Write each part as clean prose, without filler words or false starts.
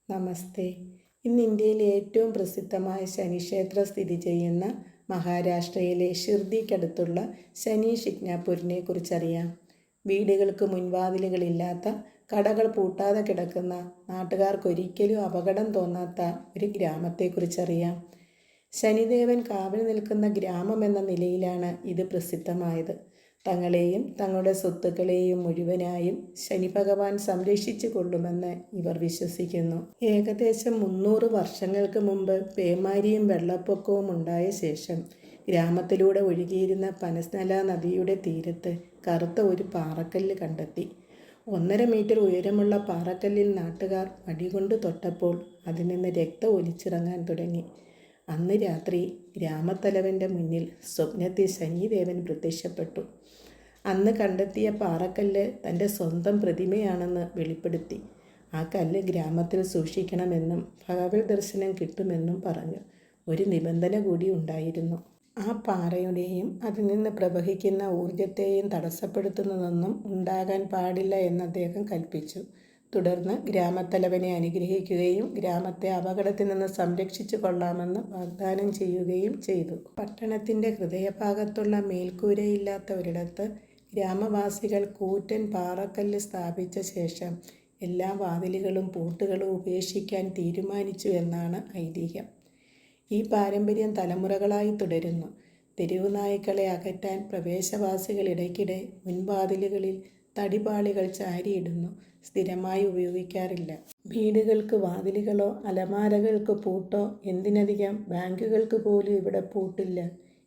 നമസ്തേ. ഇന്ന് ഇന്ത്യയിലെ ഏറ്റവും പ്രസിദ്ധമായ ശനിക്ഷേത്രം സ്ഥിതി ചെയ്യുന്ന മഹാരാഷ്ട്രയിലെ ഷിർദിക്കടുത്തുള്ള ശനി ഷിഗ്നാപൂരിനെ കുറിച്ചറിയാം. വീടുകൾക്ക് മുൻവാതിലുകളില്ലാത്ത, കടകൾ പൂട്ടാതെ കിടക്കുന്ന, നാട്ടുകാർക്കൊരിക്കലും അപകടം തോന്നാത്ത ഒരു ഗ്രാമത്തെക്കുറിച്ചറിയാം. ശനിദേവൻ കാവൽ നിൽക്കുന്ന ഗ്രാമമെന്ന നിലയിലാണ് ഇത് പ്രസിദ്ധമായത്. തങ്ങളെയും തങ്ങളുടെ സ്വത്തുക്കളെയും മുഴുവനായും ശനി ഭഗവാൻ സംരക്ഷിച്ചു കൊള്ളുമെന്ന് ഇവർ വിശ്വസിക്കുന്നു. ഏകദേശം 300 വർഷങ്ങൾക്ക് മുമ്പ് പേമാരിയും വെള്ളപ്പൊക്കവും ഉണ്ടായ ശേഷം ഗ്രാമത്തിലൂടെ ഒഴുകിയിരുന്ന പനസ്നല നദിയുടെ തീരത്ത് കറുത്ത ഒരു പാറക്കല്ല് കണ്ടെത്തി. 1.5 മീറ്റർ ഉയരമുള്ള പാറക്കല്ലിൽ നാട്ടുകാർ വടികൊണ്ട് തൊട്ടപ്പോൾ അതിൽ നിന്ന് രക്തം ഒലിച്ചിറങ്ങാൻ തുടങ്ങി. അന്ന് രാത്രി ഗ്രാമത്തലവൻ്റെ മുന്നിൽ സ്വപ്നത്തിൽ ശനിദേവൻ പ്രത്യക്ഷപ്പെട്ടു. അന്ന് കണ്ടെത്തിയ പാറക്കല്ല് തൻ്റെ സ്വന്തം പ്രതിമയാണെന്ന് വെളിപ്പെടുത്തി. ആ കല്ല് ഗ്രാമത്തിൽ സൂക്ഷിക്കണമെന്നും ഭഗവത് ദർശനം കിട്ടുമെന്നും പറഞ്ഞു. ഒരു നിബന്ധന കൂടി ഉണ്ടായിരുന്നു. ആ പാറയുടെയും അതിൽ നിന്ന് പ്രവഹിക്കുന്ന ഊർജത്തെയും തടസ്സപ്പെടുത്തുന്നതൊന്നും ഉണ്ടാകാൻ പാടില്ല എന്ന് അദ്ദേഹം കൽപ്പിച്ചു. തുടർന്ന് ഗ്രാമത്തലവനെ അനുഗ്രഹിക്കുകയും ഗ്രാമത്തെ അപകടത്തിൽ നിന്ന് സംരക്ഷിച്ചു കൊള്ളാമെന്ന് വാഗ്ദാനം ചെയ്യുകയും ചെയ്തു. പട്ടണത്തിൻ്റെ ഹൃദയഭാഗത്തുള്ള മേൽക്കൂരയില്ലാത്ത ഒരിടത്ത് ഗ്രാമവാസികൾ കൂറ്റൻ പാറക്കല്ല് സ്ഥാപിച്ച ശേഷം എല്ലാ വാതിലുകളും പൂട്ടുകളും ഉപേക്ഷിക്കാൻ തീരുമാനിച്ചു എന്നാണ് ഐതിഹ്യം. ഈ പാരമ്പര്യം തലമുറകളായി തുടരുന്നു. തെരുവു നായ്ക്കളെ അകറ്റാൻ പ്രദേശവാസികൾ ഇടയ്ക്കിടെ മുൻവാതിലുകളിൽ തടിപാളികൾ ചാരിയിടുന്നു. സ്ഥിരമായി ഉപയോഗിക്കാറില്ല. വീടുകൾക്ക് വാതിലുകളോ അലമാരകൾക്ക് പൂട്ടോ, എന്തിനധികം ബാങ്കുകൾക്ക് പോലും ഇവിടെ പൂട്ടില്ല.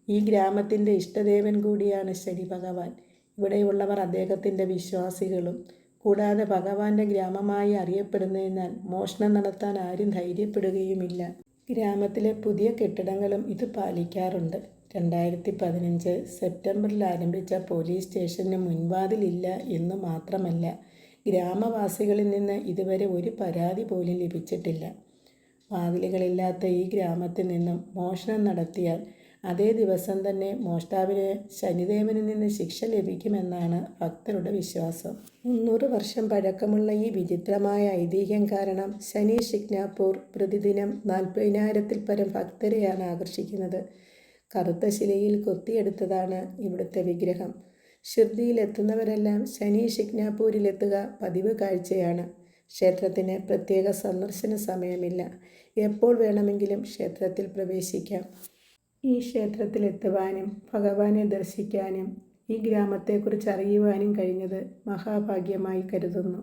ഈ ഗ്രാമത്തിൻ്റെ ഇഷ്ടദേവൻ കൂടിയാണ് ശനി ഭഗവാൻ. ഇവിടെയുള്ളവർ അദ്ദേഹത്തിൻ്റെ വിശ്വാസികളും. കൂടാതെ ഭഗവാന്റെ ഗ്രാമമായി അറിയപ്പെടുന്നതിനാൽ മോഷണം നടത്താൻ ആരും ധൈര്യപ്പെടുകയുമില്ല. ഗ്രാമത്തിലെ പുതിയ കെട്ടിടങ്ങളും ഇത് പാലിക്കാറുണ്ട്. 2015 സെപ്റ്റംബറിൽ ആരംഭിച്ച പോലീസ് സ്റ്റേഷന് മുൻവാതിലില്ല എന്നു മാത്രമല്ല, ഗ്രാമവാസികളിൽ നിന്ന് ഇതുവരെ ഒരു പരാതി പോലും ലഭിച്ചിട്ടില്ല. വാതിലുകളില്ലാത്ത ഈ ഗ്രാമത്തിൽ നിന്നും മോഷണം നടത്തിയാൽ അതേ ദിവസം തന്നെ മോഷ്ടാവിന് ശനിദേവനിൽ നിന്ന് ശിക്ഷ ലഭിക്കുമെന്നാണ് ഭക്തരുടെ വിശ്വാസം. 300 വർഷം പഴക്കമുള്ള ഈ വിചിത്രമായ ഐതിഹ്യം കാരണം ശനി ഷിഗ്നാപൂർ പ്രതിദിനം 40,000-ൽ പരം ഭക്തരെയാണ് ആകർഷിക്കുന്നത്. കറുത്ത ശിലയിൽ കൊത്തിയെടുത്തതാണ് ഇവിടുത്തെ വിഗ്രഹം. ഷിർദിയിലെത്തുന്നവരെല്ലാം ശനി ഷിഗ്നാപൂരിലെത്തുക പതിവ് കാഴ്ചയാണ്. ക്ഷേത്രത്തിന് പ്രത്യേക സന്ദർശന സമയമില്ല. എപ്പോൾ വേണമെങ്കിലും ക്ഷേത്രത്തിൽ പ്രവേശിക്കാം. ഈ ക്ഷേത്രത്തിലെത്തുവാനും ഭഗവാനെ ദർശിക്കാനും ഈ ഗ്രാമത്തെക്കുറിച്ച് അറിയുവാനും കഴിഞ്ഞത് മഹാഭാഗ്യമായി കരുതുന്നു.